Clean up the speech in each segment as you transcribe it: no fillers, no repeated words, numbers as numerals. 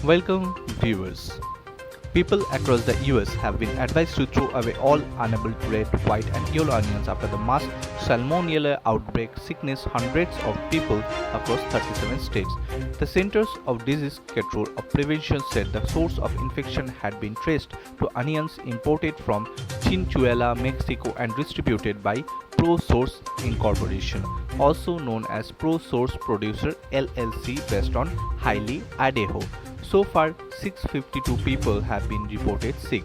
Welcome, viewers. People across the US have been advised to throw away all unable red, white, and yellow onions after the mass salmonella outbreak sickness hundreds of people across 37 states. The Centers of Disease Control of Prevention said the source of infection had been traced to onions imported from Chinchuela, Mexico, and distributed by ProSource Incorporation, also known as ProSource Producer LLC, based on Hailey, Idaho. So far, 652 people have been reported sick.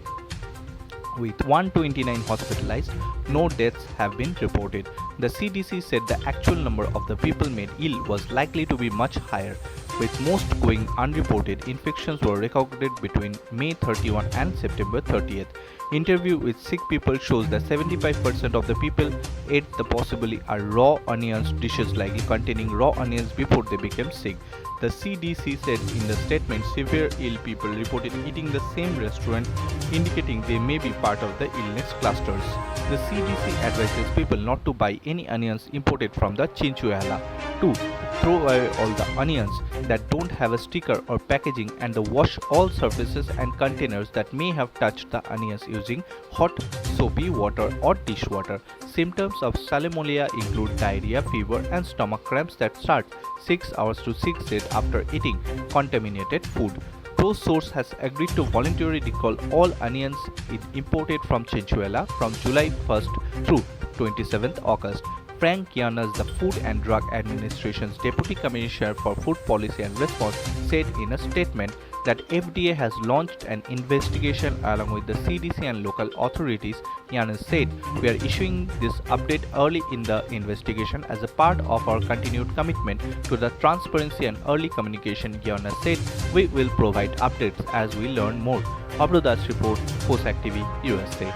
With 129 hospitalized, no deaths have been reported. The CDC said the actual number of the people made ill was likely to be much higher, with most going unreported. Infections were recorded between May 31 and September 30th. Interview with sick people shows that 75% of the people ate the possibly raw onions dishes likely containing raw onions before they became sick. The CDC said in the statement severe ill people reported eating the same restaurant, indicating they may be part of the illness clusters. The CDC advises people not to buy any onions imported from the Chinchuela. 2. Throw away all the onions that don't have a sticker or packaging, and wash all surfaces and containers that may have touched the onions using hot soapy water or dishwater. Symptoms of salmonella include diarrhea, fever, and stomach cramps that start 6 hours to 6 days after eating contaminated food. ProSource has agreed to voluntarily recall all onions imported from Chinchuela from July 1st through 27th August. Frank Yiannas, the Food and Drug Administration's Deputy Commissioner for Food Policy and Response, said in a statement that FDA has launched an investigation along with the CDC and local authorities. Yiannas said, "We are issuing this update early in the investigation as a part of our continued commitment to the transparency and early communication." Yiannas said, "We will provide updates as we learn more." Abdudas report, Fosak TV, USA.